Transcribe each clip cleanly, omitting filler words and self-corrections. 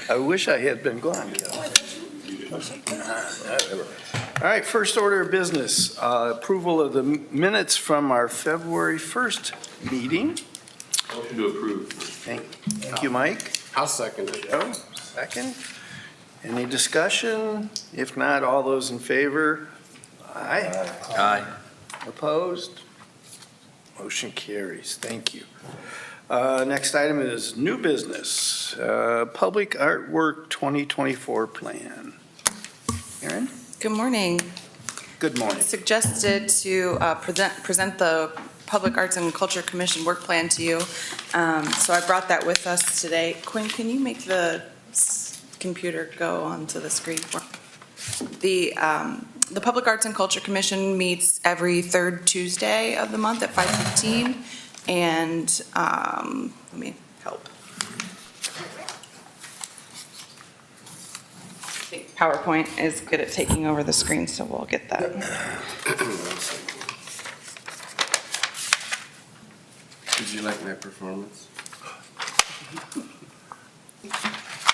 I wish I had been gone. All right, first order of business, approval of the minutes from our February 1st meeting. Motion to approve. Thank you, Mike. I'll second it. Joe, second. Any discussion? If not, all those in favor? Aye. Aye. Opposed? Motion carries. Thank you. Next item is new business, public artwork 2024 plan. Aaron? Good morning. Good morning. Suggested to present the Public Arts and Culture Commission work plan to you. So I brought that with us today. Quinn, can you make the computer go onto the screen for me? The Public Arts and Culture Commission meets every third Tuesday of the month at 5:15. And let me help. I think PowerPoint is good at taking over the screen, so we'll get that. Did you like my performance?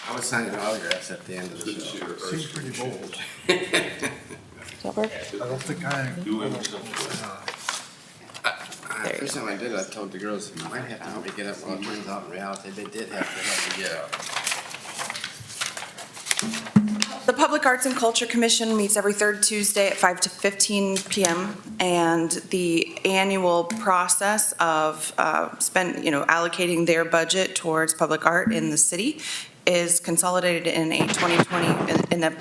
I was signing autographs at the end of the show. Seems pretty bold. Does that work? I don't think I. First time I did it, I told the girls, you might have to help me get up. Well, it turns out in reality, they did have to help me get up. The Public Arts and Culture Commission meets every third Tuesday at 5:15 p.m. And the annual process of allocating their budget towards public art in the city is consolidated in a 2020 in the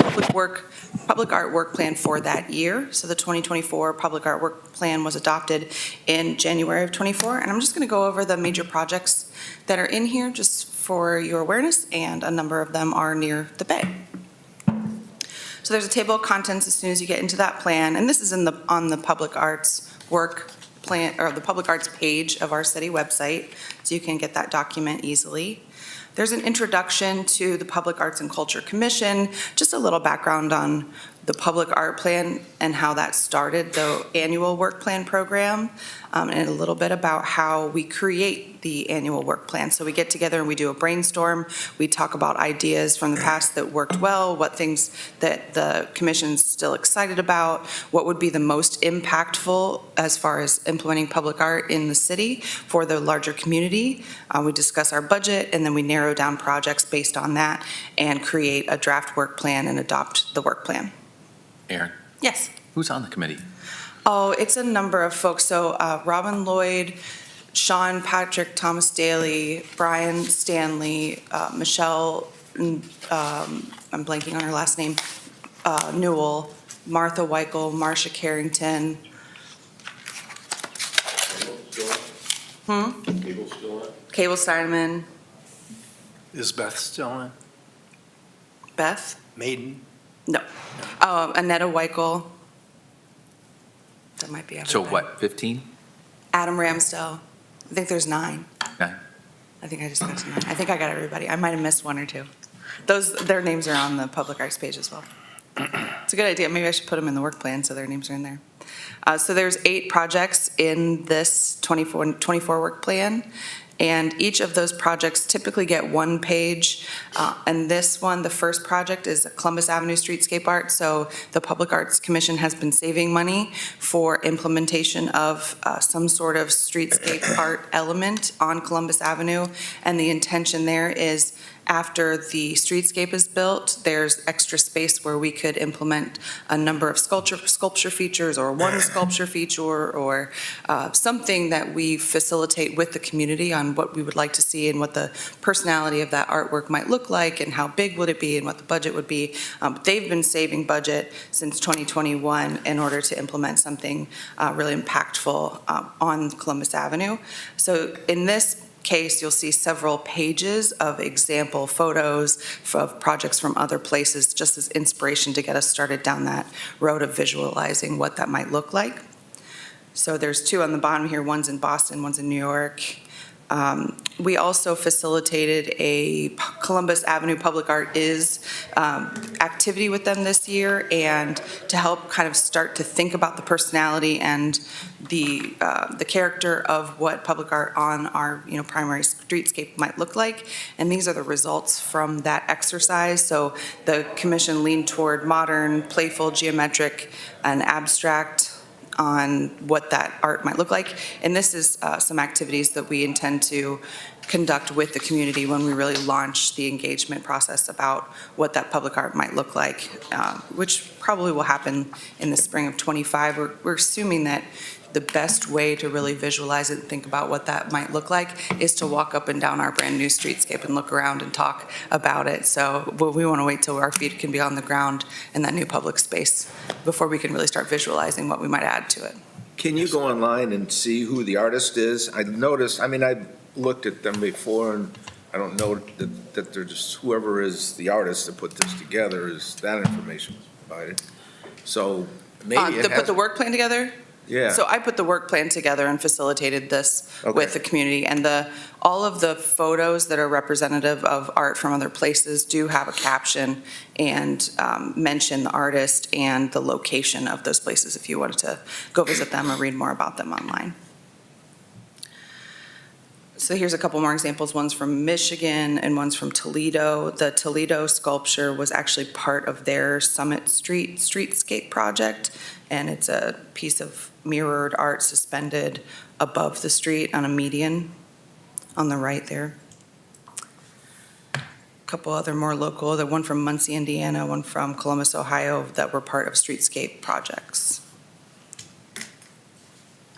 public art work plan for that year. So the 2024 public art work plan was adopted in January of 24, and I'm just going to go over the major projects that are in here just for your awareness, and a number of them are near the bay. So there's a table of contents as soon as you get into that plan, and this is on the public arts work plan, or the public arts page of our city website, so you can get that document easily. There's an introduction to the Public Arts and Culture Commission, just a little background on the public art plan and how that started, the annual work plan program, and a little bit about how we create the annual work plan. So we get together and we do a brainstorm. We talk about ideas from the past that worked well, what things that the commission's still excited about, what would be the most impactful as far as implementing public art in the city for the larger community. We discuss our budget, and then we narrow down projects based on that and create a draft work plan and adopt the work plan. Aaron, Yes. who's on the committee? Oh, it's a number of folks. So Robin Lloyd, Sean Patrick, Thomas Daly, Brian Stanley, Michelle, I'm blanking on her last name, Newell, Martha Weichel, Marcia Carrington. Cable Steinman. Is Beth still in? Beth? Maiden? No. Annetta Weichel. That might be everybody. So what, 15? Adam Ramsdell. I think there's 9. Okay. I think I just got to 9. I think I got everybody. I might have missed 1 or 2. Their names are on the public arts page as well. It's a good idea. Maybe I should put them in the work plan so their names are in there. So there's 8 projects in this 24 work plan. And each of those projects typically get 1 page. And this one, the first project, is Columbus Avenue Streetscape Art. So the Public Arts Commission has been saving money for implementation of some sort of streetscape art element on Columbus Avenue. And the intention there is, after the streetscape is built, there's extra space where we could implement a number of sculpture features, or one sculpture feature, or something that we facilitate with the community on what we would like to see and what the personality of that artwork might look like and how big would it be and what the budget would be. They've been saving budget since 2021 in order to implement something really impactful on Columbus Avenue. So in this case, you'll see several pages of example photos of projects from other places, just as inspiration to get us started down that road of visualizing what that might look like. So there's 2 on the bottom here. One's in Boston, one's in New York. We also facilitated a Columbus Avenue Public Art is activity with them this year, and to help kind of start to think about the personality and the character of what public art on our primary streetscape might look like. And these are the results from that exercise. So the commission leaned toward modern, playful, geometric, and abstract on what that art might look like. And this is some activities that we intend to conduct with the community when we really launch the engagement process about what that public art might look like, which probably will happen in the spring of '25. We're assuming that the best way to really visualize it and think about what that might look like is to walk up and down our brand new streetscape and look around and talk about it. So we want to wait till our feet can be on the ground in that new public space before we can really start visualizing what we might add to it. Can you go online and see who the artist is? I noticed, I looked at them before, and I don't know that they're just, whoever is the artist that put this together, is that information was provided. So maybe it To put has, the work plan together? yeah. So I put the work plan together and facilitated this Okay. with the community. And all of the photos that are representative of art from other places do have a caption and mention the artist and the location of those places if you wanted to go visit them or read more about them online. So here's a couple more examples. One's from Michigan and one's from Toledo. The Toledo sculpture was actually part of their Summit Street streetscape project, and it's a piece of mirrored art suspended above the street on a median on the right there. A couple other more local, the one from Muncie, Indiana, one from Columbus, Ohio, that were part of streetscape projects.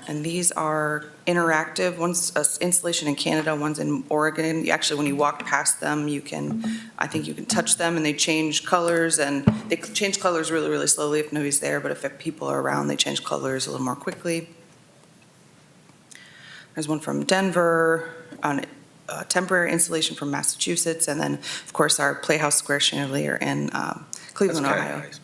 And these are interactive. One's an installation in Canada, one's in Oregon. Actually, when you walk past them, I think you can touch them and they change colors, and they change colors really, really slowly if nobody's there, but if people are around, they change colors a little more quickly. There's one from Denver on a temporary installation from Massachusetts, and then, of course, our Playhouse Square chandelier in Cleveland, That's kinda Ohio. nice.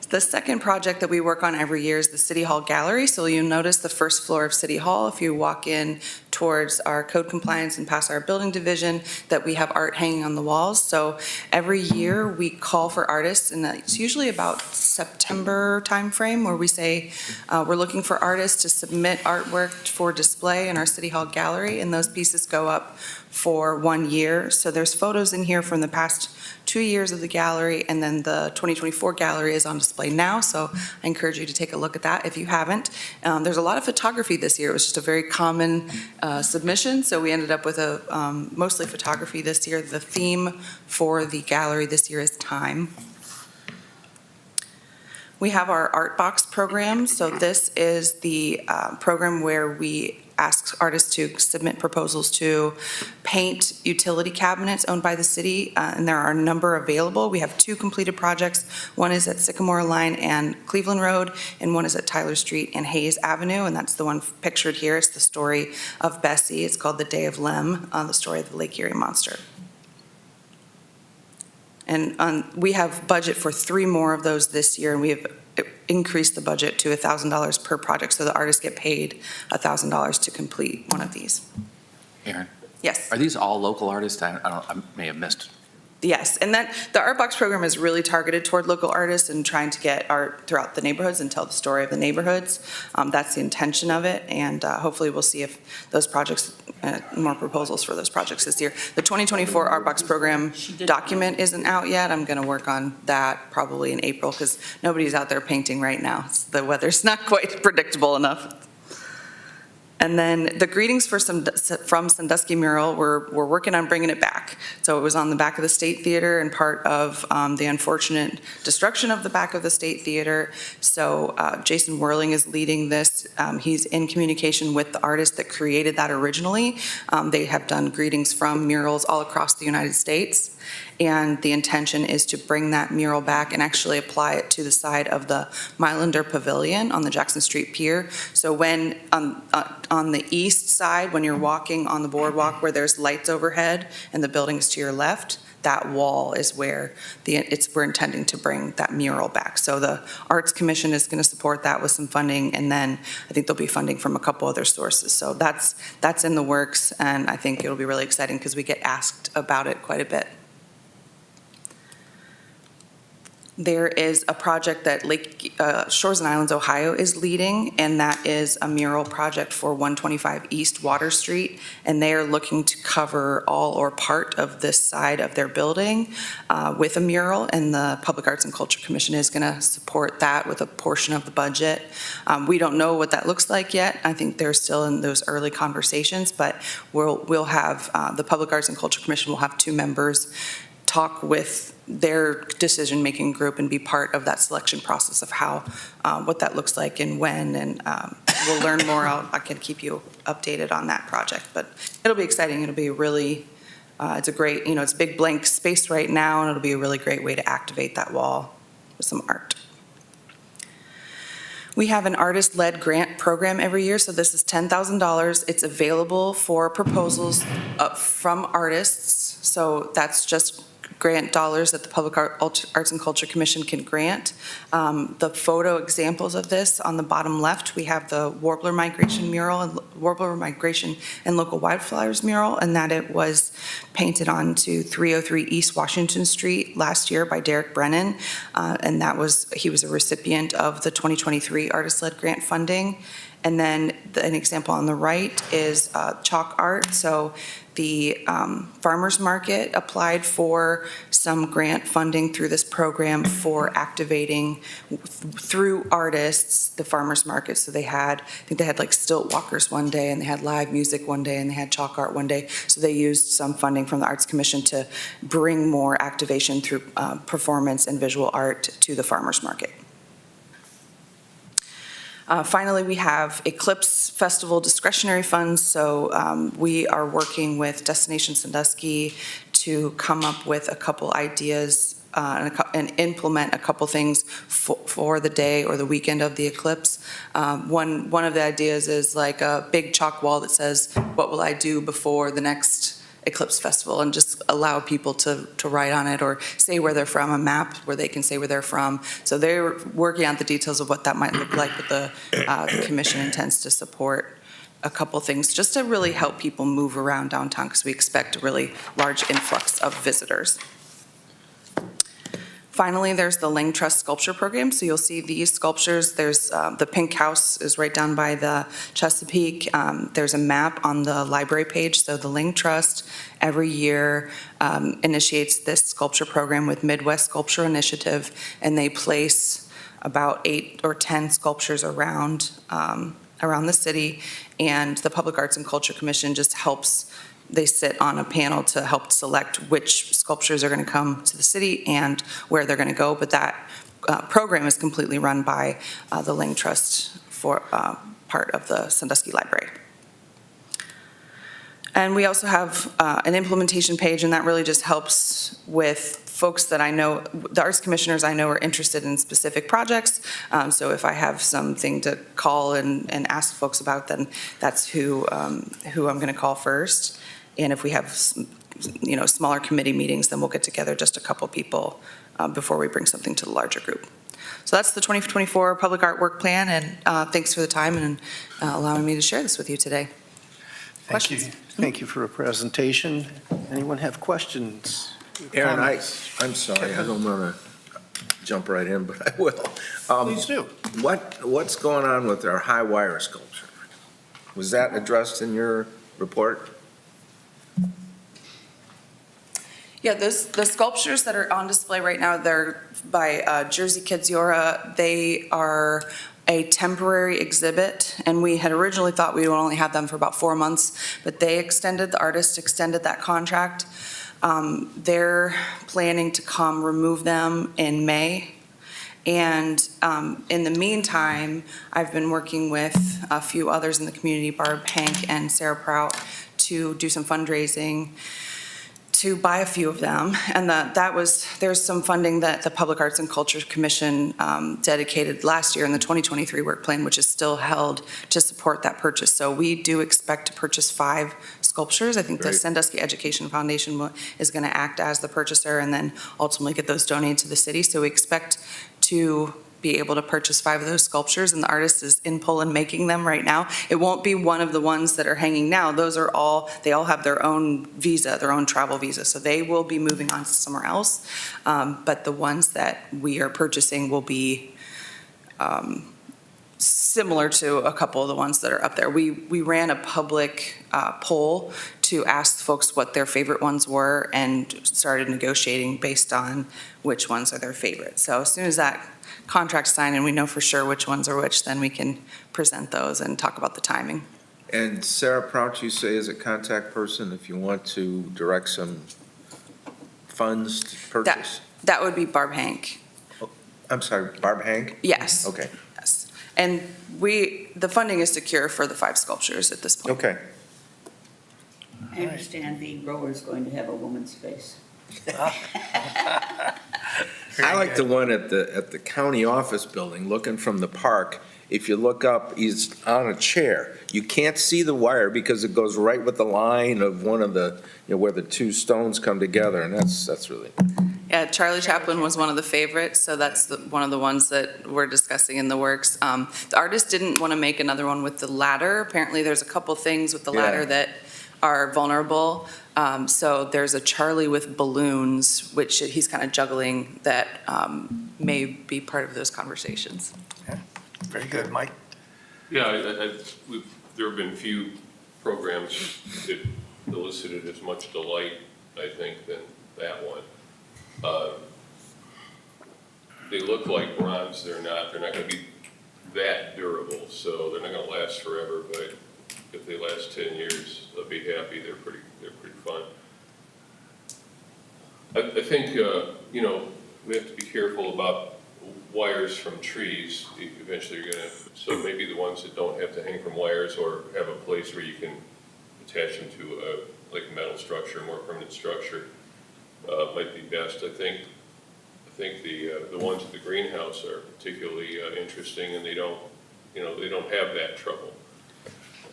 The second project that we work on every year is the City Hall Gallery. So you'll notice the first floor of City Hall, if you walk in towards our code compliance and past our building division, that we have art hanging on the walls. So every year we call for artists, and it's usually about September timeframe where we say we're looking for artists to submit artwork for display in our City Hall Gallery, and those pieces go up for 1 year. So there's photos in here from the past 2 years of the gallery, and then the 2024 gallery is on display now, so I encourage you to take a look at that if you haven't. There's a lot of photography this year. It was just a very common submission, so we ended up with mostly photography this year. The theme for the gallery this year is time. We have our Art Box program, so this is the program where we ask artists to submit proposals to paint utility cabinets owned by the city, and there are a number available. We have 2 completed projects. One is at Sycamore Line and Cleveland Road, and one is at Tyler Street and Hayes Avenue, and that's the one pictured here. It's the story of Bessie. It's called The Day of Lem, the story of the Lake Erie Monster. And we have budget for 3 more of those this year, and we have increased the budget to $1,000 per project, so the artists get paid $1,000 to complete one of these. Aaron, Yes. are these all local artists? I may have missed. Yes, and then the Art Box program is really targeted toward local artists and trying to get art throughout the neighborhoods and tell the story of the neighborhoods. That's the intention of it, and hopefully we'll see if those projects, more proposals for those projects this year. The 2024 Art Box program document isn't out yet. I'm going to work on that probably in April because nobody's out there painting right now. The weather's not quite predictable enough. And then the greetings from Sandusky Mural, we're working on bringing it back. So it was on the back of the State Theater and part of the unfortunate destruction of the back of the State Theater. So Jason Whirling is leading this. He's in communication with the artist that created that originally. They have done greetings from murals all across the United States. And the intention is to bring that mural back and actually apply it to the side of the Mylander Pavilion on the Jackson Street Pier. So when on the east side, when you're walking on the boardwalk where there's lights overhead and the building's to your left, that wall is where we're intending to bring that mural back. So the Arts Commission is going to support that with some funding, and then I think there'll be funding from a couple other sources. So that's in the works, and I think it'll be really exciting because we get asked about it quite a bit. There is a project that Shores and Islands, Ohio is leading, and that is a mural project for 125 East Water Street, and they are looking to cover all or part of this side of their building with a mural, and the Public Arts and Culture Commission is going to support that with a portion of the budget. We don't know what that looks like yet. I think they're still in those early conversations, but we'll have, the Public Arts and Culture Commission will have 2 members talk with their decision-making group and be part of that selection process of how, what that looks like and when, and we'll learn more. I can keep you updated on that project, but it'll be exciting. It'll be really, it's a great, it's a big blank space right now, and it'll be a really great way to activate that wall with some art. We have an artist-led grant program every year, so this is $10,000. It's available for proposals from artists, so that's just grant dollars that the Public Arts and Culture Commission can grant. The photo examples of this on the bottom left, we have the Warbler Migration mural, and Warbler Migration and Local Wildflowers mural, and that it was painted onto 303 East Washington Street last year by Derek Brennan, and he was a recipient of the 2023 Artist-Led Grant funding. And then an example on the right is chalk art. So the farmers market applied for some grant funding through this program for activating through artists the farmers market. So I think they had like stilt walkers one day, and they had live music one day, and they had chalk art one day. So they used some funding from the Arts Commission to bring more activation through performance and visual art to the farmers market. Finally, we have Eclipse Festival discretionary funds. So we are working with Destination Sandusky to come up with a couple ideas and implement a couple things for the day or the weekend of the eclipse. One of the ideas is like a big chalk wall that says, "What will I do before the next Eclipse Festival?" and just allow people to write on it or say where they're from, a map where they can say where they're from. So they're working out the details of what that might look like, but the commission intends to support a couple things just to really help people move around downtown, because we expect a really large influx of visitors. Finally, there's the Lang Trust Sculpture Program. So you'll see these sculptures. There's the Pink House is right down by the Chesapeake. There's a map on the library page. So the Lang Trust every year initiates this sculpture program with Midwest Sculpture Initiative, and they place about 8 or 10 sculptures around the city. And the Public Arts and Culture Commission just helps. They sit on a panel to help select which sculptures are going to come to the city and where they're going to go. But that program is completely run by the Lang Trust for part of the Sandusky Library. And we also have an implementation page, and that really just helps with folks that I know, the arts commissioners I know are interested in specific projects. So if I have something to call and ask folks about, then that's who I'm going to call first. And if we have, smaller committee meetings, then we'll get together just a couple people before we bring something to the larger group. So that's the 2024 Public Art Work Plan, and thanks for the time and allowing me to share this with you today. Questions? Thank you for a presentation. Anyone have questions? Aaron, Comments? I'm sorry, I don't want to jump right in, but I will. Please do. What's going on with our high wire sculpture? Was that addressed in your report? Yeah, the sculptures that are on display right now, they're by Jersey Kids Yora. They are a temporary exhibit, and we had originally thought we would only have them for about 4 months, but the artist extended that contract. They're planning to come remove them in May. And in the meantime, I've been working with a few others in the community, Barb Hank and Sarah Prout, to do some fundraising to buy a few of them, and there's some funding that the Public Arts and Culture Commission dedicated last year in the 2023 work plan, which is still held to support that purchase. So we do expect to purchase 5 sculptures. I think the Great. Sandusky Education Foundation is going to act as the purchaser and then ultimately get those donated to the city. So we expect to be able to purchase 5 of those sculptures, and the artist is in Poland making them right now. It won't be one of the ones that are hanging now. They all have their own visa, their own travel visa, so they will be moving on to somewhere else. But the ones that we are purchasing will be similar to a couple of the ones that are up there. We ran a public poll to ask folks what their favorite ones were and started negotiating based on which ones are their favorite. So as soon as that contract's signed and we know for sure which ones are which, then we can present those and talk about the timing. And Sarah Prout, you say, is a contact person if you want to direct some funds to purchase? That would be Barb Hank. I'm sorry, Barb Hank? Yes. Okay, Yes. And the funding is secure for the 5 sculptures at this point. okay. I understand the rower is going to have a woman's face. I like the one at the county office building, looking from the park. If you look up, he's on a chair. You can't see the wire because it goes right with the line of one of the, where the 2 stones come together, and that's really. Yeah, Charlie Chaplin was one of the favorites, so that's one of the ones that we're discussing in the works. The artist didn't want to make another one with the ladder. Apparently, there's a couple things with the ladder Yeah. that are vulnerable. So there's a Charlie with balloons, which he's kind of juggling, that may be part of those conversations. Very good, Mike. Yeah, there have been few programs that elicited as much delight, I think, than that one. They look like bronze, they're not gonna be that durable, so they're not gonna last forever, but if they last 10 years, they'll be happy, they're pretty fun. I think, we have to be careful about wires from trees. Eventually you're gonna, so maybe the ones that don't have to hang from wires or have a place where you can attach them to like a metal structure, more permanent structure, might be best. I think the ones at the greenhouse are particularly interesting, and they don't have that trouble.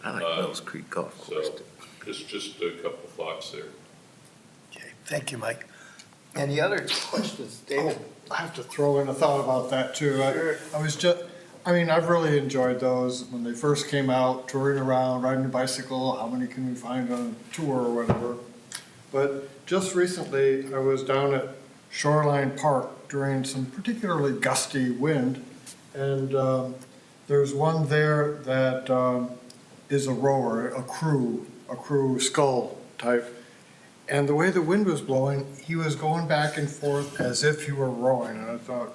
I like Mills Creek Golf Course. So just a couple thoughts there. Okay, thank you, Mike. Any other questions, David? I have to throw in a thought about that too. Sure. I've really enjoyed those when they first came out, touring around, riding a bicycle, how many can we find on a tour or whatever. But just recently, I was down at Shoreline Park during some particularly gusty wind, and there's one there that is a rower, a crew skull type. And the way the wind was blowing, he was going back and forth as if he were rowing. And I thought,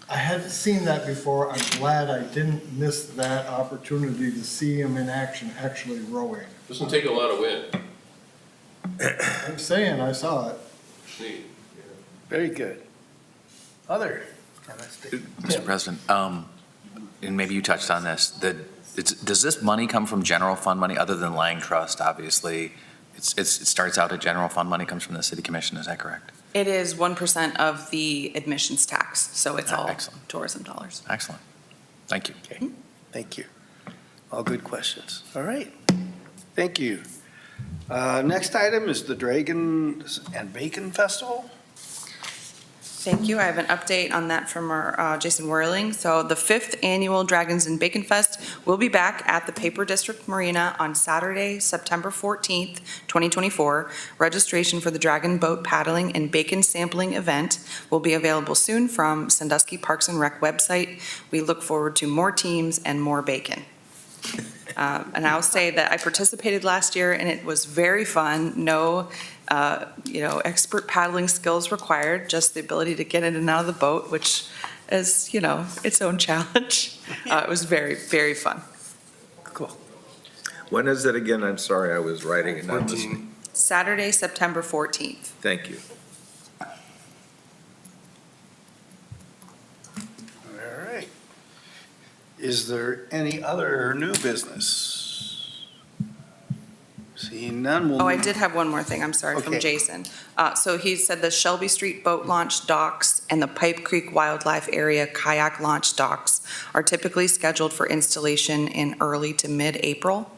I hadn't seen that before. I'm glad I didn't miss that opportunity to see him in action, actually rowing. Doesn't take a lot of wind. I'm saying I saw it. Neat. Yeah. Very good. Other comments, David? Mr. President, and maybe you touched on this, does this money come from general fund money other than Lang Trust, obviously? It starts out at general fund money, comes from the city commission, is that correct? It is 1% of the admissions tax, so it's all Excellent. tourism dollars. Excellent. Thank you. Okay, thank you. All good questions. All right, thank you. Next item is the Dragons and Bacon Festival. Thank you. I have an update on that from our Jason Whirling. So the 5th annual Dragons and Bacon Fest will be back at the Paper District Marina on Saturday, September 14th, 2024. Registration for the Dragon Boat Paddling and Bacon Sampling event will be available soon from Sandusky Parks and Rec website. We look forward to more teams and more bacon. And I'll say that I participated last year and it was very fun. No expert paddling skills required, just the ability to get in and out of the boat, which is, its own challenge. It was very, very fun. Cool. When is it again? I'm sorry, I was writing and not listening. Saturday, September 14th. Thank you. All right. Is there any other new business? See Seeing none, we'll. Oh, I move- did have one more thing, I'm sorry, from Okay. Jason. So he said the Shelby Street Boat Launch docks and the Pipe Creek Wildlife Area Kayak Launch docks are typically scheduled for installation in early to mid-April.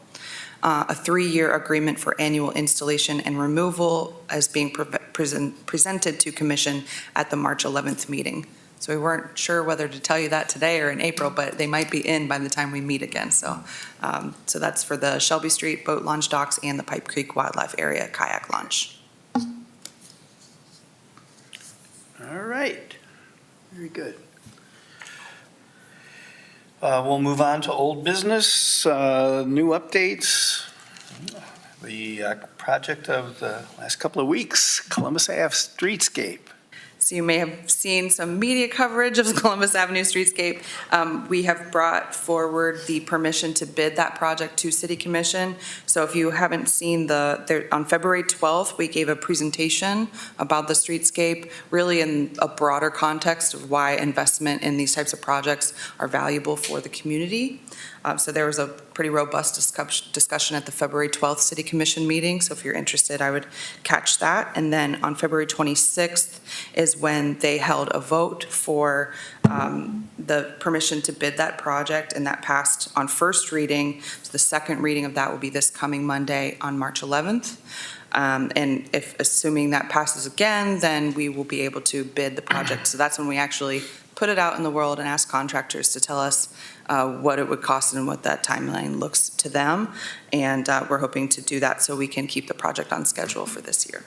A 3-year agreement for annual installation and removal is being presented to commission at the March 11th meeting. So we weren't sure whether to tell you that today or in April, but they might be in by the time we meet again. So that's for the Shelby Street Boat Launch docks and the Pipe Creek Wildlife Area Kayak Launch. All right, very good. We'll move on to old business, new updates. The project of the last couple of weeks, Columbus Ave streetscape. So you may have seen some media coverage of the Columbus Avenue streetscape. We have brought forward the permission to bid that project to City Commission. So if you haven't seen on February 12th, we gave a presentation about the streetscape, really in a broader context of why investment in these types of projects are valuable for the community. So there was a pretty robust discussion at the February 12th City Commission meeting. So if you're interested, I would catch that. And then on February 26th is when they held a vote for the permission to bid that project, and that passed on first reading. So the second reading of that will be this coming Monday on March 11th. And if, assuming that passes again, then we will be able to bid the project. So that's when we actually put it out in the world and ask contractors to tell us what it would cost and what that timeline looks to them. And we're hoping to do that so we can keep the project on schedule for this year.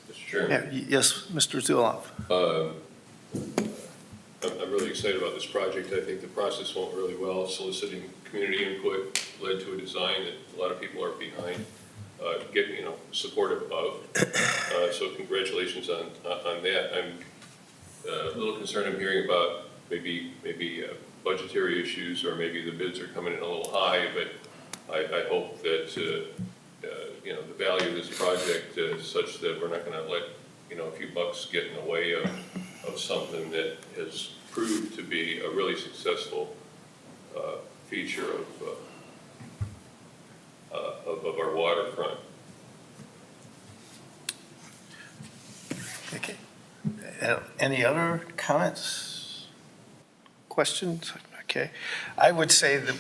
Mr. Chairman. Yeah, yes, Mr. Zuloff. I'm really excited about this project. I think the process went really well. Soliciting community input led to a design that a lot of people are behind, supportive of. So congratulations on that. I'm a little concerned I'm hearing about maybe budgetary issues, or maybe the bids are coming in a little high, but I hope that, the value of this project is such that we're not going to let, a few bucks get in the way of something that has proved to be a really successful feature of our waterfront. Okay. Any other comments, questions? Okay. I would say that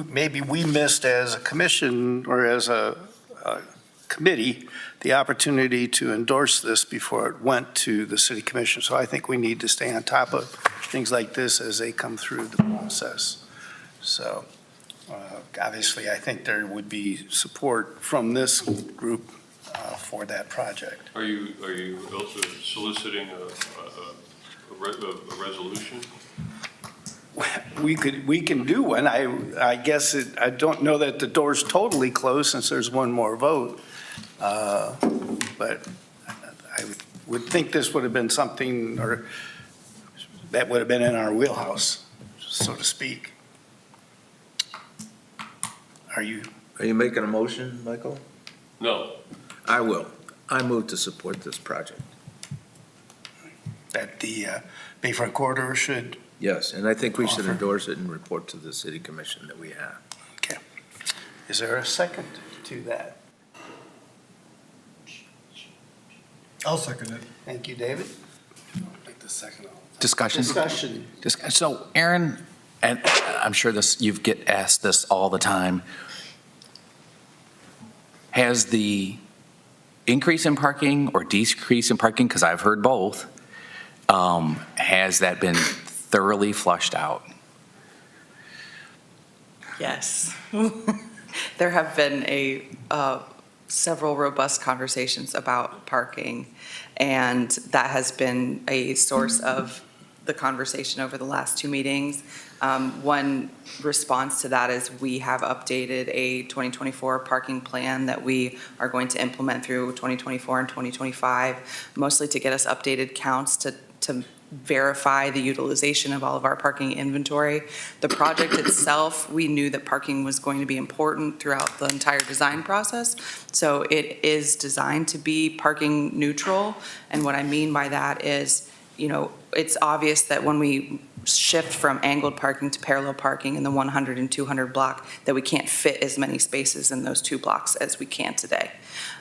maybe we missed as a commission or as a committee the opportunity to endorse this before it went to the city commission. So I think we need to stay on top of things like this as they come through the process. So obviously, I think there would be support from this group for that project. Are you also soliciting a resolution? We can do one. I guess I don't know that the door's totally closed since there's one more vote. But I would think this would have been something, or that would have been in our wheelhouse, so to speak. Are you making a motion, Michael? No. I will. I move to support this project. that the Bayfront corridor should? Yes, and I think we should Offer. endorse it and report to the city commission that we have. Okay. Is there a second to that? I'll second it. Thank you, David. Discussion? Discussion. So Aaron, and I'm sure you get asked this all the time, has the increase in parking or decrease in parking, because I've heard both, has that been thoroughly flushed out? Yes. There have been several robust conversations about parking, and that has been a source of the conversation over the last two meetings. One response to that is we have updated a 2024 parking plan that we are going to implement through 2024 and 2025, mostly to get us updated counts to verify the utilization of all of our parking inventory. The project itself, we knew that parking was going to be important throughout the entire design process. So it is designed to be parking neutral. And what I mean by that is, it's obvious that when we shift from angled parking to parallel parking in the 100 and 200 block, that we can't fit as many spaces in those two blocks as we can today.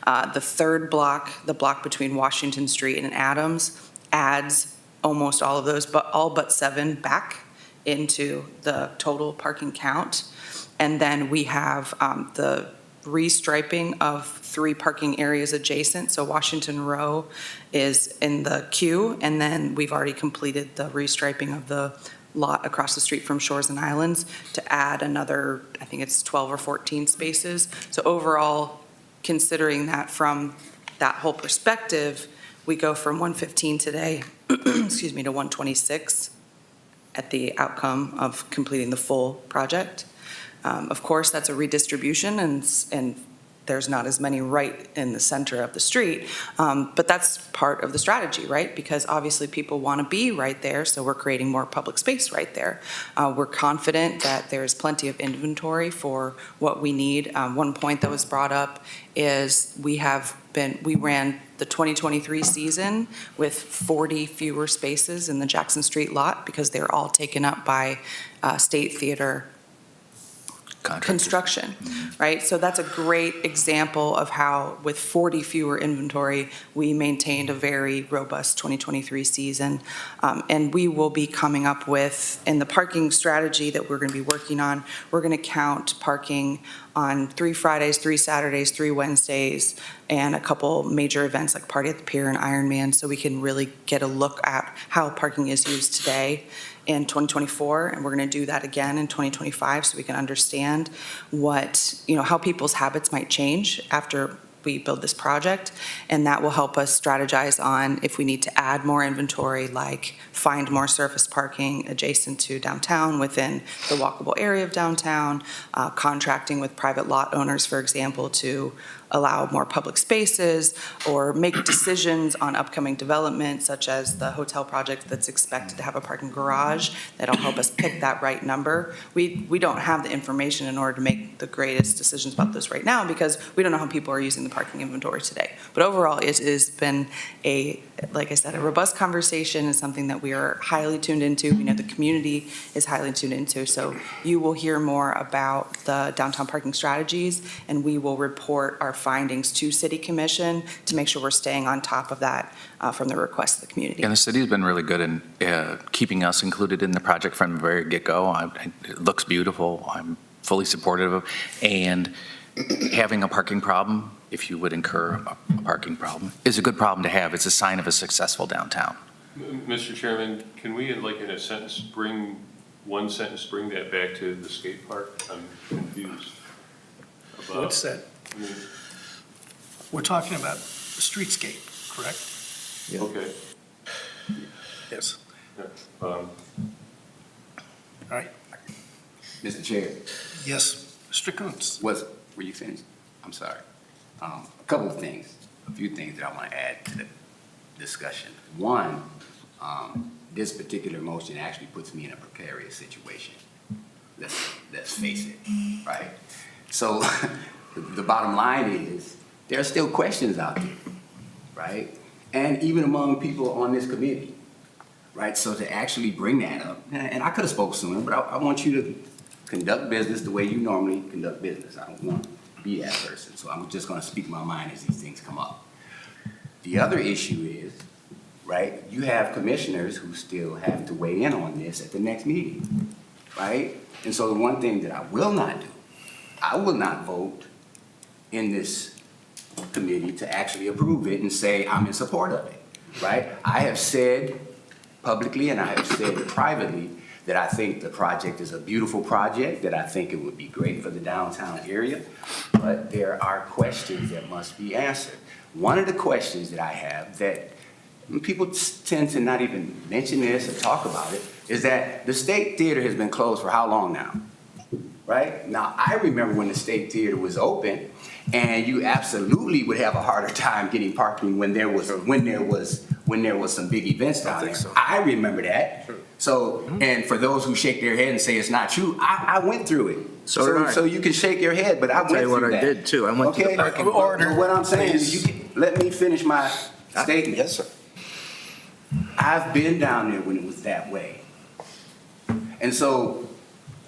The third block, the block between Washington Street and Adams, adds almost all of those, but all but 7 back into the total parking count. And then we have the restriping of 3 parking areas adjacent. So Washington Row is in the queue, and then we've already completed the restriping of the lot across the street from Shores and Islands to add another, I think it's 12 or 14 spaces. So overall, considering that from that whole perspective, we go from 115 today, excuse me, to 126 at the outcome of completing the full project. Of course, that's a redistribution, and there's not as many right in the center of the street, but that's part of the strategy, right? Because obviously people want to be right there, so we're creating more public space right there. We're confident that there's plenty of inventory for what we need. One point that was brought up is we ran the 2023 season with 40 fewer spaces in the Jackson Street lot because they're all taken up by State Theater construction, right? So that's a great example of how, with 40 fewer inventory, we maintained a very robust 2023 season. And we will be coming up with, in the parking strategy that we're going to be working on, we're going to count parking on 3 Fridays, 3 Saturdays, 3 Wednesdays, and a couple major events like Party at the Pier and Ironman, so we can really get a look at how parking is used today in 2024, and we're going to do that again in 2025 so we can understand what, how people's habits might change after we build this project, and that will help us strategize on if we need to add more inventory, like find more surface parking adjacent to downtown within the walkable area of downtown, contracting with private lot owners, for example, to allow more public spaces, or make decisions on upcoming development, such as the hotel project that's expected to have a parking garage. That'll help us pick that right number. We don't have the information in order to make the greatest decisions about this right now because we don't know how people are using the parking inventory today. But overall, it has been like I said, a robust conversation and something that we are highly tuned into. We know the community is highly tuned into. So you will hear more about the downtown parking strategies, and we will report our findings to City Commission to make sure we're staying on top of that from the request of the community. And the city's been really good in keeping us included in the project from the very get-go. It looks beautiful. I'm fully supportive of, and having a parking problem, if you would incur a parking problem, is a good problem to have. It's a sign of a successful downtown. Mr. Chairman, can we, in a sentence, bring that back to the skate park? I'm confused about. What's that? We're talking about the streetscape, correct? Okay. Yes. Um, All right. Mr. Chair, Yes, Mr. Coons. were you finished? I'm sorry. A couple of things, a few things that I want to add to the discussion. One, this particular motion actually puts me in a precarious situation. Let's face it, right? So the bottom line is there are still questions out there, right? And even among people on this committee, right? So to actually bring that up, and I could have spoke sooner, but I want you to conduct business the way you normally conduct business. I don't want to be that person, so I'm just going to speak my mind as these things come up. The other issue is, right, you have commissioners who still have to weigh in on this at the next meeting, right? And so the one thing that I will not do, I will not vote in this committee to actually approve it and say I'm in support of it, right? I have said publicly and I have said privately that I think the project is a beautiful project, that I think it would be great for the downtown area, but there are questions that must be answered. One of the questions that I have that people tend to not even mention this or talk about it is that the State Theater has been closed for how long now? Right? Now, I remember when the State Theater was open, and you absolutely would have a harder time getting parking when there was some big events down there. So. I remember that. So, and for those who shake their head and say it's not true, I went through it. So did I. So you can shake your head, but I went through that. I'll tell you what I did too. I went to the parking lot. Order, What I'm saying please. is, let me finish my statement. Yes, sir. I've been down there when it was that way. And so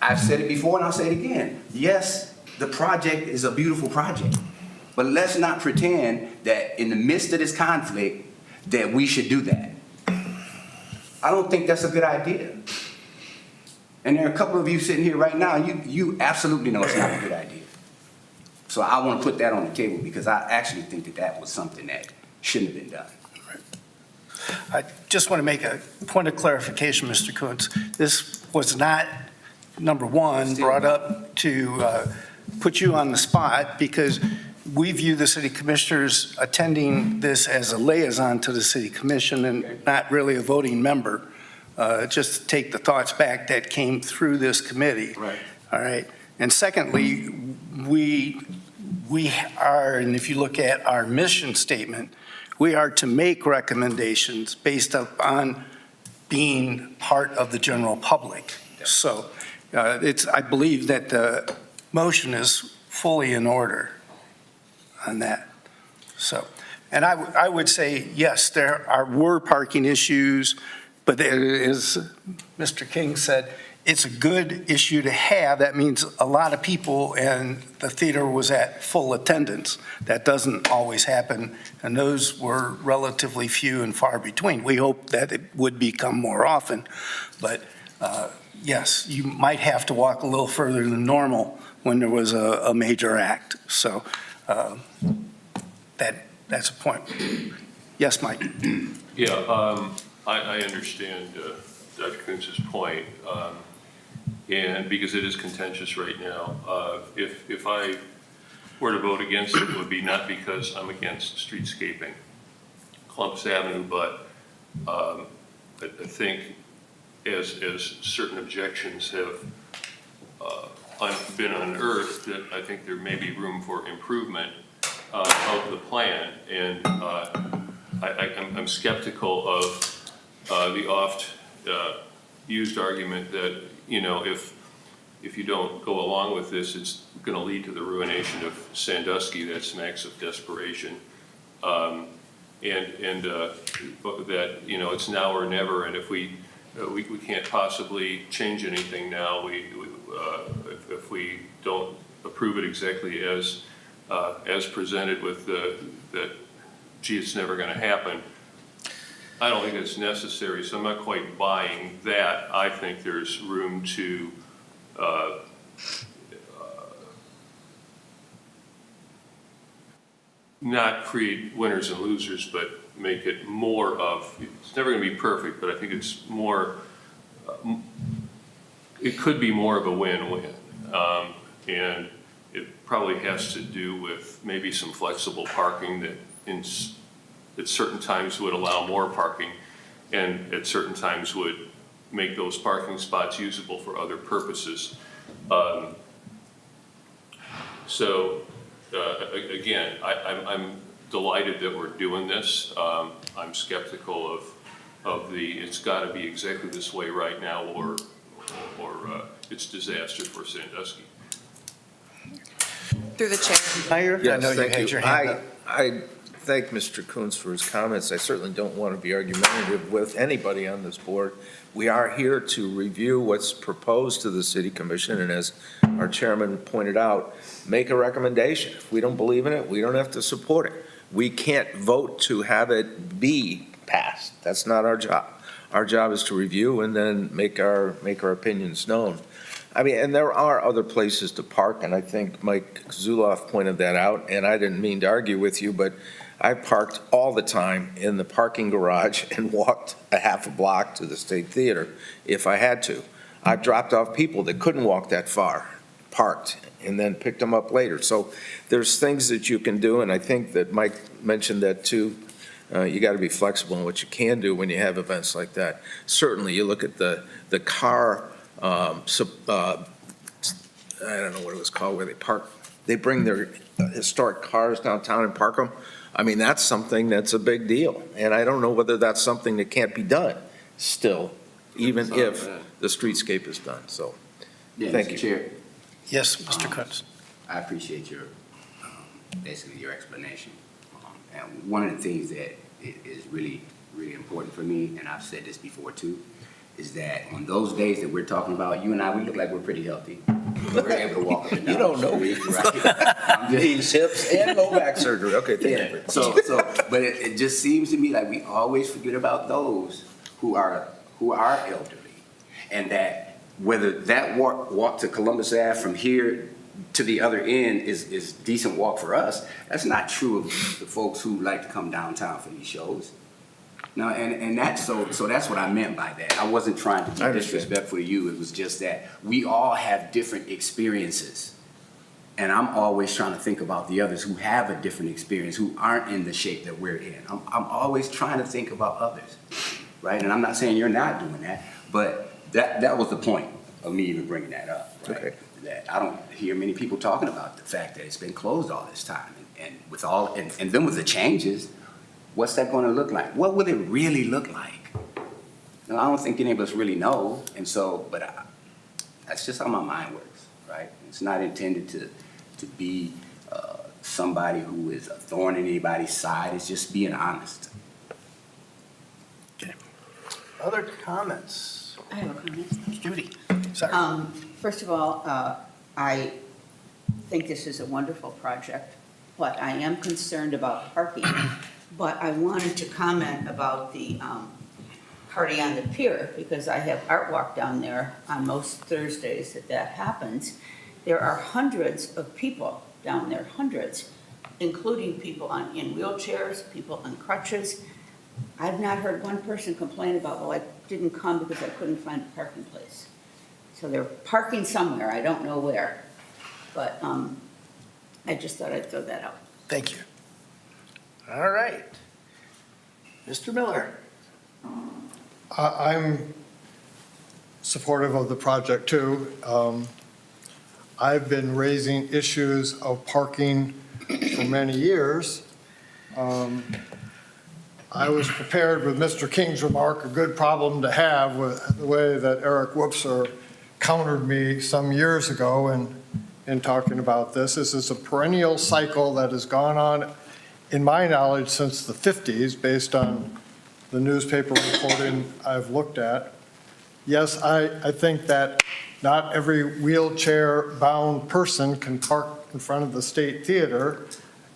I've said it before and I'll say it again. Yes, the project is a beautiful project, but let's not pretend that in the midst of this conflict that we should do that. I don't think that's a good idea. And there are a couple of you sitting here right now, you absolutely know it's not a good idea. So I want to put that on the table because I actually think that that was something that shouldn't have been done. I just want to make a point of clarification, Mr. Kuntz. This was not, number one, brought up to put you on the spot because we view the city commissioners attending this as a liaison to the city commission and not really a voting member. Just to take the thoughts back that came through this committee. Right. All right. And secondly, we are, and if you look at our mission statement, we are to make recommendations based upon being part of the general public. So I believe that the motion is fully in order on that. So, and I would say, yes, there were parking issues, but as Mr. King said, it's a good issue to have. That means a lot of people, and the theater was at full attendance. That doesn't always happen, and those were relatively few and far between. We hope that it would become more often, but yes, you might have to walk a little further than normal when there was a major act. So that's a point. Yes, Mike? Yeah, I understand Dr. Kuntz's point, and because it is contentious right now. If I were to vote against it, it would be not because I'm against streetscaping Columbus Avenue, but I think as certain objections have been unearthed, that I think there may be room for improvement of the plan, and I'm skeptical of the oft used argument that, you know, if you don't go along with this, it's going to lead to the ruination of Sandusky. That smacks of desperation, and that, you know, it's now or never. And if we can't possibly change anything now, if we don't approve it exactly as presented with that, gee, it's never going to happen. I don't think it's necessary, so I'm not quite buying that. I think there's room to not create winners and losers, but make it more of, it's never going to be perfect, but I think it's more, it could be more of a win-win. And it probably has to do with maybe some flexible parking that at certain times would allow more parking, and at certain times would make those parking spots usable for other purposes. Again, I'm delighted that we're doing this. I'm skeptical of it's got to be exactly this way right now, or it's disaster for Sandusky. Through the chair. Meyer? I know Yes, you thank had you. your hand up. I thank Mr. Kuntz for his comments. I certainly don't want to be argumentative with anybody on this board. We are here to review what's proposed to the city commission, and as our chairman pointed out, make a recommendation. If we don't believe in it, we don't have to support it. We can't vote to have it be passed. That's not our job. Our job is to review and then make our opinions known. I mean, and there are other places to park, and I think Mike Zuloff pointed that out, and I didn't mean to argue with you, but I parked all the time in the parking garage and walked a half a block to the State Theater if I had to. I've dropped off people that couldn't walk that far, parked, and then picked them up later. So there's things that you can do, and I think that Mike mentioned that too. You got to be flexible in what you can do when you have events like that. Certainly, you look at the car, I don't know what it was called, where they bring their historic cars downtown and park them. I mean, that's something that's a big deal. And I don't know whether that's something that can't be done still, even if the streetscape is done. So, Yeah, thank Mr. you. Chair, Yes, Mr. Kuntz. I appreciate your, basically your explanation. And one of the things that is really, really important for me, and I've said this before too, is that on those days that we're talking about, you and I, we look like we're pretty healthy. We're able to walk up and down. You don't know me. Right? I'm just- Knees, hips, and low back surgery. Okay, thank you. Yeah, but it just seems to me like we always forget about those who are elderly. And that whether that walk to Columbus Ave from here to the other end is decent walk for us, that's not true of the folks who like to come downtown for these shows. No, and that's so that's what I meant by that. I wasn't trying to I be understand. disrespectful to you. It was just that we all have different experiences. And I'm always trying to think about the others who have a different experience, who aren't in the shape that we're in. I'm always trying to think about others, right? And I'm not saying you're not doing that, but that was the point of me even bringing that up, right? Okay. That I don't hear many people talking about the fact that it's been closed all this time. And with all, and then with the changes, what's that gonna look like? What will it really look like? I don't think any of us really know, and so, but that's just how my mind works, right? It's not intended to be somebody who is a thorn in anybody's side. It's just being honest. Other comments? I have a comment. Judy, sorry. First of all, I think this is a wonderful project, but I am concerned about parking. But I wanted to comment about the party on the pier, because I have Art Walk down there on most Thursdays that happens. There are hundreds of people down there, hundreds, including people in wheelchairs, people on crutches. I've not heard one person complain about, well, I didn't come because I couldn't find a parking place. So they're parking somewhere, I don't know where. But I just thought I'd throw that out. Thank you. All right. Mr. Miller? I'm supportive of the project too. I've been raising issues of parking for many years. I was prepared with Mr. King's remark, a good problem to have, with the way that Eric Whoopser countered me some years ago in talking about this. This is a perennial cycle that has gone on, in my knowledge, since the 50s, based on the newspaper reporting I've looked at. Yes, I think that not every wheelchair-bound person can park in front of the State Theater.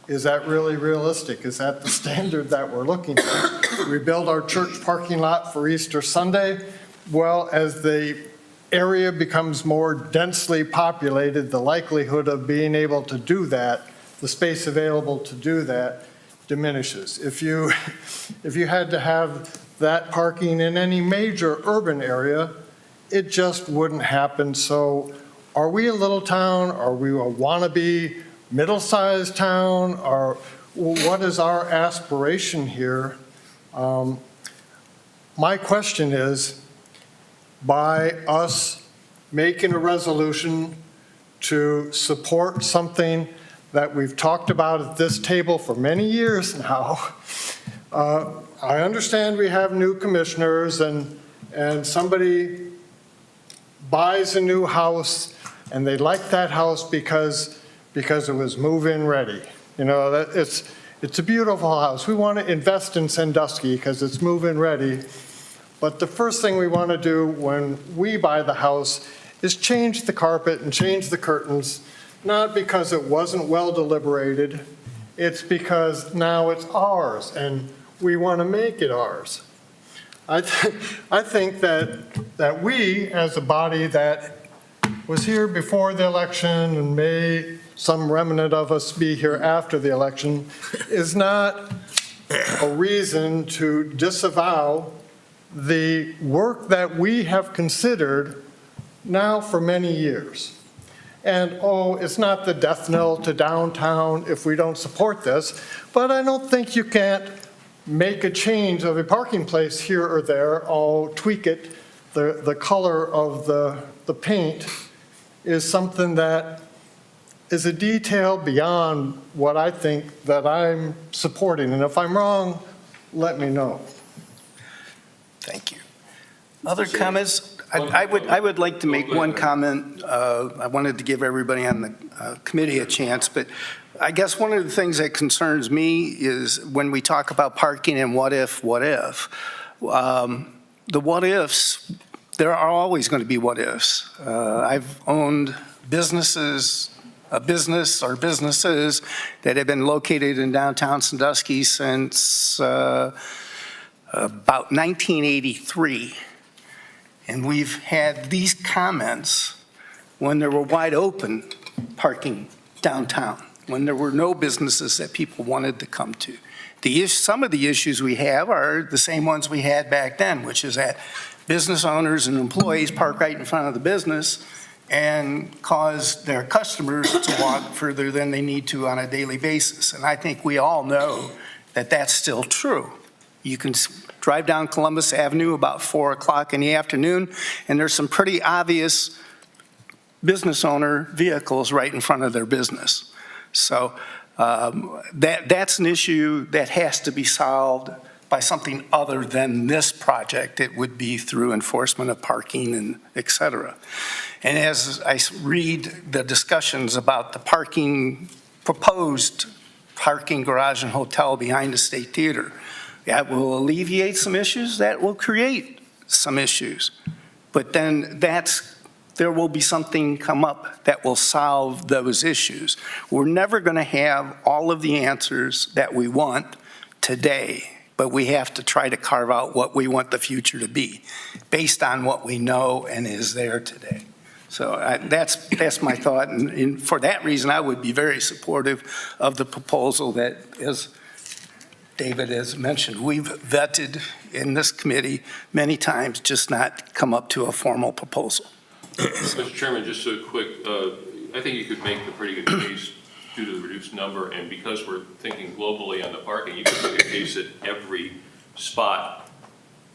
Is that really realistic? Is that the standard that we're looking for? We build our church parking lot for Easter Sunday. Well, as the area becomes more densely populated, the likelihood of being able to do that, the space available to do that, diminishes. If you had to have that parking in any major urban area, it just wouldn't happen. So are we a little town? Are we a wannabe middle-sized town? Or what is our aspiration here? My question is, by us making a resolution to support something that we've talked about at this table for many years now, I understand we have new commissioners and somebody buys a new house and they like that house because it was move-in ready. You know, it's a beautiful house. We want to invest in Sandusky because it's move-in ready. But the first thing we want to do when we buy the house is change the carpet and change the curtains, not because it wasn't well deliberated, it's because now it's ours and we want to make it ours. I think that we, as a body that was here before the election and may some remnant of us be here after the election, is not a reason to disavow the work that we have considered now for many years. And, it's not the death knell to downtown if we don't support this, but I don't think you can't make a change of a parking place here or there, tweak it. The color of the paint is something that is a detail beyond what I think that I'm supporting. And if I'm wrong, let me know. Thank you. Other comments? I would like to make one comment. I wanted to give everybody on the committee a chance, but I guess one of the things that concerns me is when we talk about parking and what if. The what ifs there are always going to be what ifs. I've owned businesses that have been located in downtown Sandusky since about 1983. And we've had these comments when there were wide open parking downtown, when there were no businesses that people wanted to come to. Some of the issues we have are the same ones we had back then, which is that business owners and employees park right in front of the business and cause their customers to walk further than they need to on a daily basis. And I think we all know that that's still true. You can drive down Columbus Avenue about 4 o'clock in the afternoon, and there's some pretty obvious business owner vehicles right in front of their business. So that's an issue that has to be solved by something other than this project. It would be through enforcement of parking and et cetera. And as I read the discussions about the proposed parking garage and hotel behind the State Theater, that will alleviate some issues, that will create some issues. But then there will be something come up that will solve those issues. We're never going to have all of the answers that we want today, but we have to try to carve out what we want the future to be based on what we know and is there today. So that's my thought, and for that reason, I would be very supportive of the proposal that, as David has mentioned, we've vetted in this committee many times, just not come up to a formal proposal. Mr. Chairman, just a quick, I think you could make a pretty good case due to the reduced number, and because we're thinking globally on the parking, you could make a case that every spot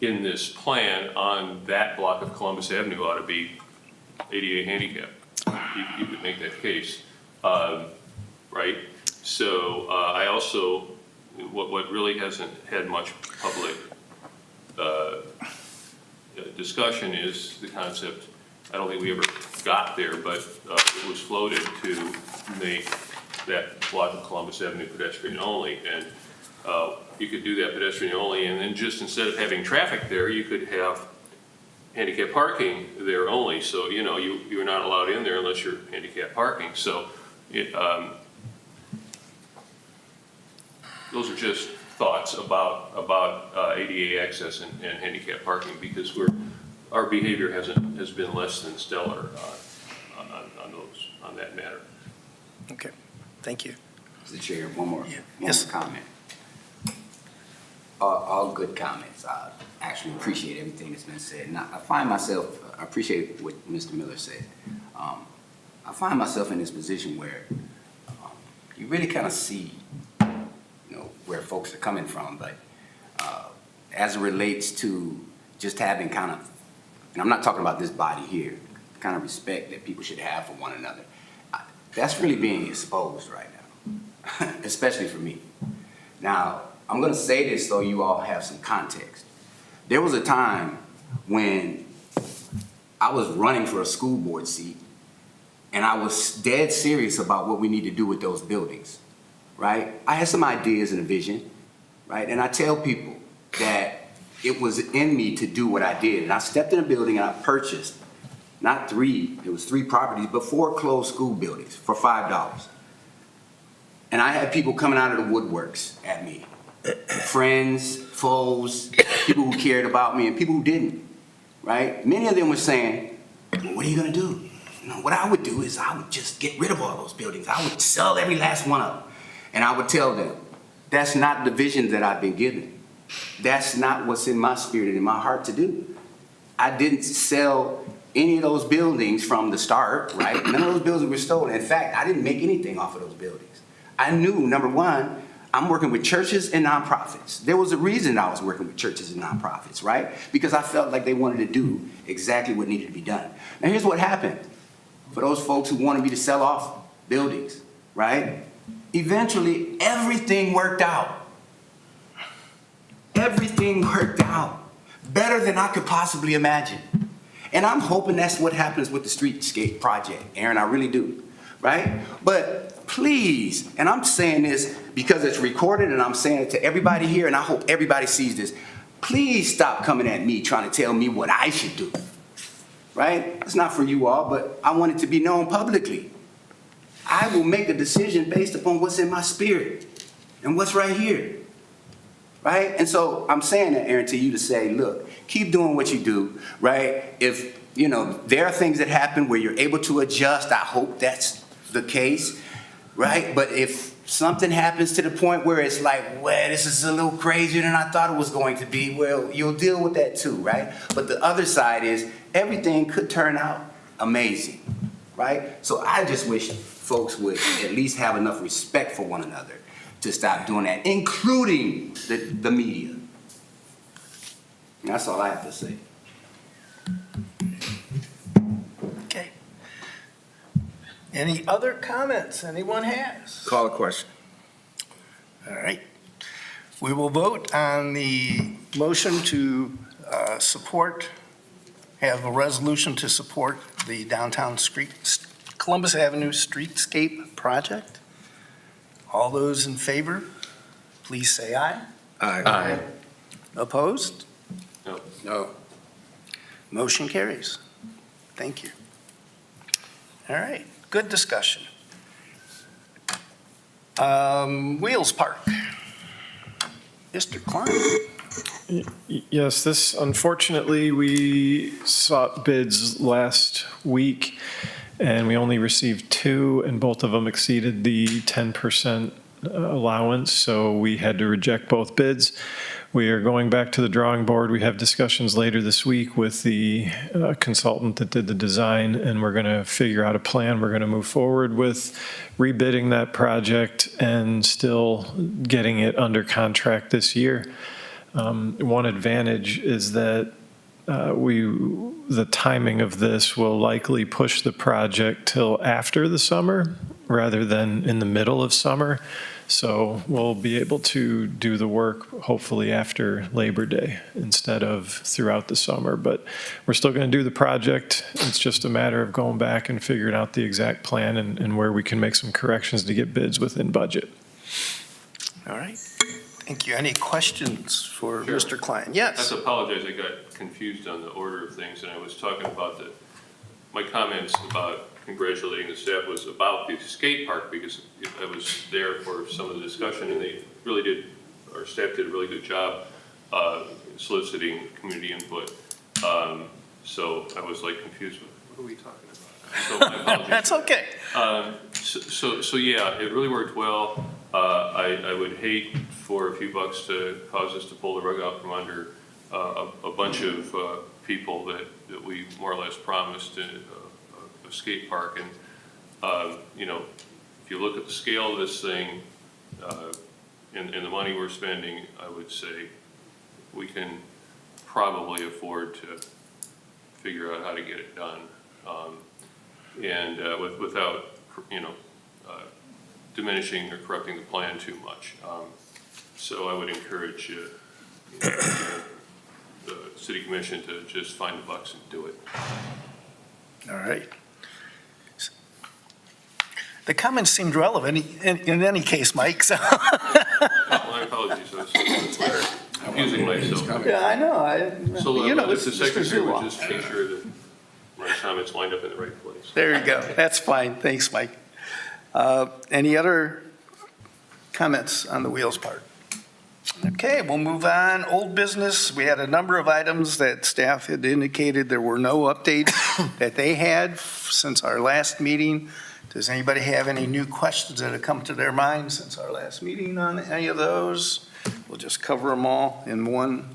in this plan on that block of Columbus Avenue ought to be ADA handicap. You could make that case, right? So I also, what really hasn't had much public discussion is the concept, I don't think we ever got there, but it was floated to make that block of Columbus Avenue pedestrian only. And you could do that pedestrian only, and then just instead of having traffic there, you could have handicap parking there only. So, you know, you're not allowed in there unless you're handicap parking. So those are just thoughts about ADA access and handicap parking, because our behavior has been less than stellar on that matter. Okay, thank you. Mr. Chair, one more Yes. comment. All good comments. I actually appreciate everything that's been said. And I find myself, I appreciate what Mr. Miller said. I find myself in this position where you really kind of see, you know, where folks are coming from, but as it relates to just having kind of, and I'm not talking about this body here, kind of respect that people should have for one another, that's really being exposed right now, especially for me. Now, I'm going to say this so you all have some context. There was a time when I was running for a school board seat, and I was dead serious about what we need to do with those buildings, right? I had some ideas and a vision, right? And I tell people that it was in me to do what I did. And I stepped in a building and I purchased, not 3, it was 3 properties, but 4 closed school buildings for $5. And I had people coming out of the woodworks at me. Friends, foes, people who cared about me and people who didn't, right? Many of them were saying, well, what are you gonna do? You know, what I would do is I would just get rid of all those buildings. I would sell every last one of them. And I would tell them, that's not the vision that I've been given. That's not what's in my spirit and in my heart to do. I didn't sell any of those buildings from the start, right? None of those buildings were stolen. In fact, I didn't make anything off of those buildings. I knew, number one, I'm working with churches and nonprofits. There was a reason I was working with churches and nonprofits, right? Because I felt like they wanted to do exactly what needed to be done. Now here's what happened. For those folks who wanted me to sell off buildings, right? Eventually, everything worked out. Everything worked out better than I could possibly imagine. And I'm hoping that's what happens with the Streetscape project, Aaron, I really do, right? But please, and I'm saying this because it's recorded and I'm saying it to everybody here, and I hope everybody sees this, please stop coming at me trying to tell me what I should do. right? It's not for you all, but I want it to be known publicly. I will make a decision based upon what's in my spirit and what's right here, right? And so I'm saying that, Aaron, to you to say, look, keep doing what you do, right? If, you know, there are things that happen where you're able to adjust, I hope that's the case, right? But if something happens to the point where it's like, well, this is a little crazier than I thought it was going to be, well, you'll deal with that too, right? But the other side is everything could turn out amazing, right? So I just wish folks would at least have enough respect for one another to stop doing that, including the media. And that's all I have to say. Okay. Any other comments anyone has? Call a question. All right. We will vote on the motion to support, have a resolution to support the downtown Columbus Avenue Streetscape project. All those in favor, please say aye. Aye. Opposed? No. Motion carries. Thank you. All right, good discussion. Wheels Park. Mr. Klein. Yes, this, unfortunately, we sought bids last week, and we only received 2, and both of them exceeded the 10% allowance, so we had to reject both bids. We are going back to the drawing board. We have discussions later this week with the consultant that did the design, and we're going to figure out a plan. We're going to move forward with rebidding that project and still getting it under contract this year. One advantage is that the timing of this will likely push the project till after the summer rather than in the middle of summer. So we'll be able to do the work hopefully after Labor Day instead of throughout the summer. But we're still going to do the project. It's just a matter of going back and figuring out the exact plan and where we can make some corrections to get bids within budget. All right. Thank you. Any questions for Sure. Mr. Klein? I have Yes. to apologize, I got confused on the order of things, and I was talking about my comments about congratulating the staff was about the skate park, because I was there for some of the discussion, and they really did, our staff did a really good job soliciting community input. So I was like confused with, what are we talking about? So my apologies. That's okay. So yeah, it really worked well. I would hate for a few bucks to cause us to pull the rug out from under a bunch of people that we more or less promised a skate park. And, you know, if you look at the scale of this thing and the money we're spending, I would say we can probably afford to figure out how to get it done. Without, you know, diminishing or corrupting the plan too much. So I would encourage the city commission to just find the bucks and do it. All right. The comments seemed relevant in any case, Mike, so. My apologies, I was confusing myself. Yeah, I know. So You know, if the this is secretary would law. just make sure that my comments lined up in the right place. There you go. That's fine. Thanks, Mike. Any other comments on the Wheels Park? Okay, we'll move on. Old business, we had a number of items that staff had indicated there were no updates that they had since our last meeting. Does anybody have any new questions that have come to their mind since our last meeting on any of those? We'll just cover them all in one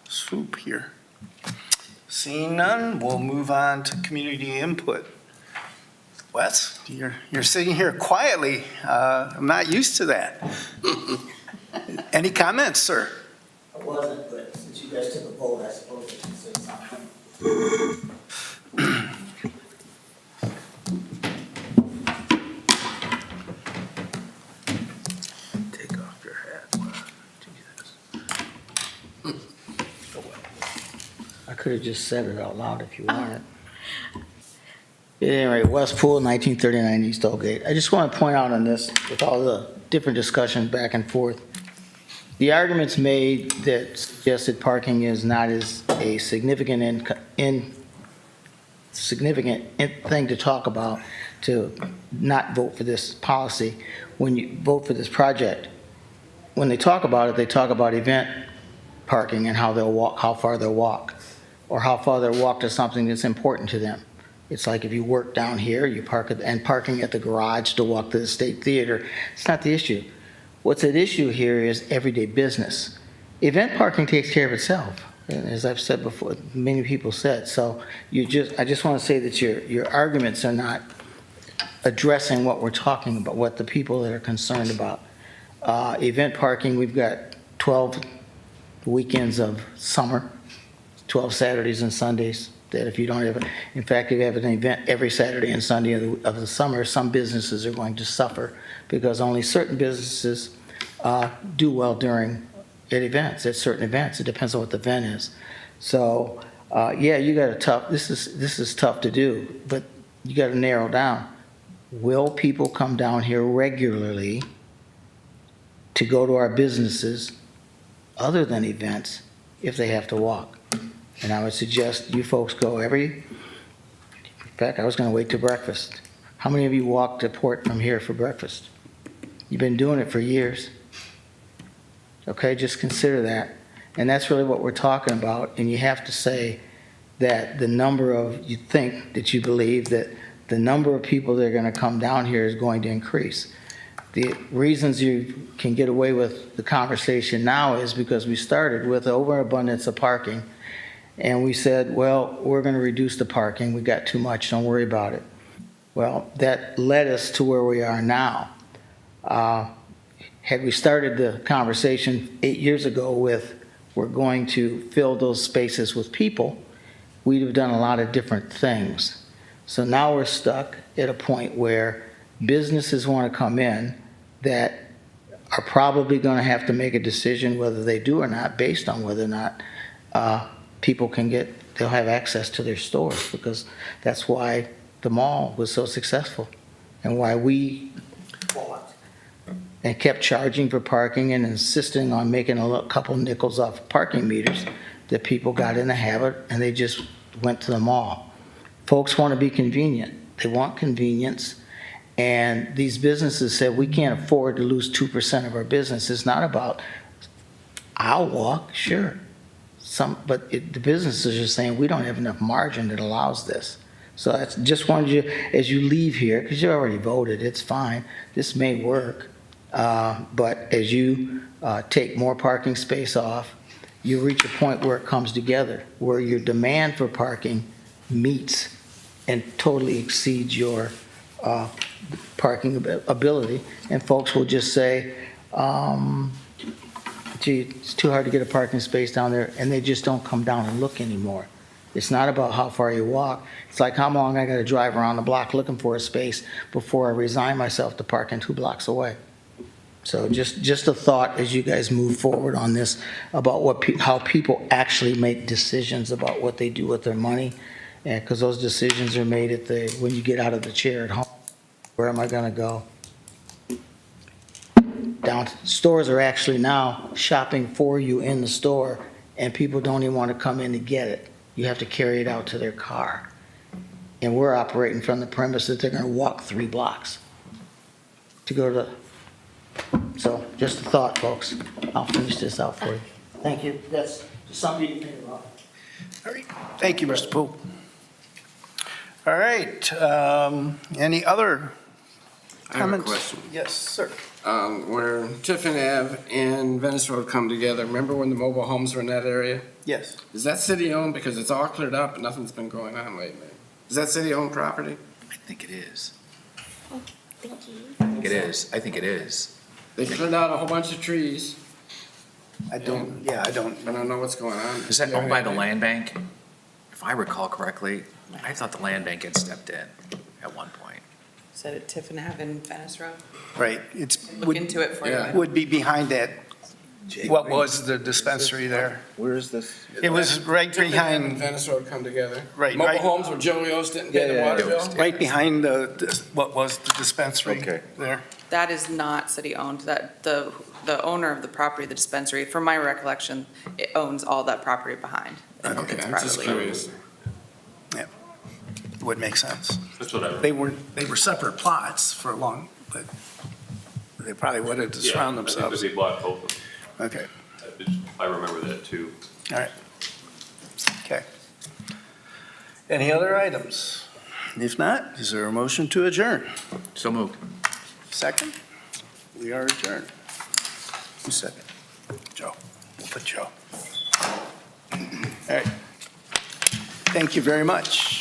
swoop here. Seeing none, we'll move on to community input. Wes, you're sitting here quietly. I'm not used to that. Any comments, sir? I wasn't, but since you guys took a poll, I suppose I should say something. Take off your hat. Jesus. I could have just said it out loud if you wanted. At any rate, West Pool, 1939 East Oakgate. I just want to point out on this, with all the different discussions back and forth, the arguments made that suggested parking is not as a significant thing to talk about, to not vote for this policy, when you vote for this project, when they talk about it, they talk about event parking and how they'll walk, how far they'll walk, or how far they'll walk to something that's important to them. It's like if you work down here, you park at, and parking at the garage to walk to the State Theater. It's not the issue. What's at issue here is everyday business. Event parking takes care of itself, and as I've said before, many people said. So I just want to say that your arguments are not addressing what we're talking about, what the people that are concerned about. Event parking, we've got 12 weekends of summer, 12 Saturdays and Sundays, that if you don't have it, in fact, if you have an event every Saturday and Sunday of the summer, some businesses are going to suffer because only certain businesses do well during at certain events. It depends on what the event is. So, yeah, you got a tough, this is tough to do, but you got to narrow down. Will people come down here regularly to go to our businesses other than events if they have to walk? And I would suggest you folks go in fact, I was going to wait till breakfast. How many of you walk to Port from here for breakfast? You've been doing it for years. Okay, just consider that. And that's really what we're talking about. And you have to say that you believe that the number of people that are going to come down here is going to increase. The reasons you can get away with the conversation now is because we started with overabundance of parking, and we said, well, we're going to reduce the parking. We got too much. Don't worry about it. Well, that led us to where we are now. Had we started the conversation 8 years ago with we're going to fill those spaces with people, we'd have done a lot of different things. So now we're stuck at a point where businesses want to come in that are probably going to have to make a decision whether they do or not based on whether or not people they'll have access to their stores, because that's why the mall was so successful and why we bought and kept charging for parking and insisting on making a couple nickels off parking meters, that people got in the habit and they just went to the mall. Folks want to be convenient. They want convenience. And these businesses said, we can't afford to lose 2% of our business. It's not about, I'll walk, sure. But the businesses are saying, we don't have enough margin that allows this. So I just wanted you, as you leave here, because you already voted, it's fine. This may work. But as you take more parking space off, you reach a point where it comes together, where your demand for parking meets and totally exceeds your parking ability, and folks will just say, gee, it's too hard to get a parking space down there, and they just don't come down and look anymore. It's not about how far you walk. It's like how long I got to drive around the block looking for a space before I resign myself to parking 2 blocks away. So just a thought as you guys move forward on this about how people actually make decisions about what they do with their money, because those decisions are made when you get out of the chair at home. Where am I going to go? Stores are actually now shopping for you in the store, and people don't even want to come in to get it. You have to carry it out to their car. And we're operating from the premise that they're going to walk 3 blocks to go to the... So just a thought, folks. I'll finish this out for you. Thank you. That's something to think about. All right. Thank you, Mr. Poole. All right. Any other I have a comments? question. Yes, sir. Where Tiffin Ave and Venice Road come together, remember when the mobile homes were in that area? Yes. Is that city-owned? Because it's all cleared up and nothing's been going on lately. Is that city-owned property? I think it is. Thank you. I think it is. I think it is. They cleared out a whole bunch of trees. I don't know what's going on. Is that owned by the land bank? If I recall correctly, I thought the land bank had stepped in at one point. Said it Tiffin Ave and Venice Road. Right. It's Look into it for you. Yeah. would be behind that what was the dispensary there. Where is this? It was right Tiffin Ave and behind, Venice Road come together. Right, Mobile right. homes where Joey O's didn't pay the water bill. right behind what was the dispensary Okay. there. That is not city-owned, that the owner of the property, the dispensary, from my recollection, it owns all that property behind. Okay, It's I'm just privately owned. curious. Would make sense. That's what I. They were separate plots for a long, but they probably wanted to surround Yeah, I think themselves. that they bought both of them. Okay, I remember that too. All right. Okay. Any other items? If not, is there a motion to adjourn? So moved. Second? We are adjourned. Who's second? Joe. We'll put Joe. All right. Thank you very much.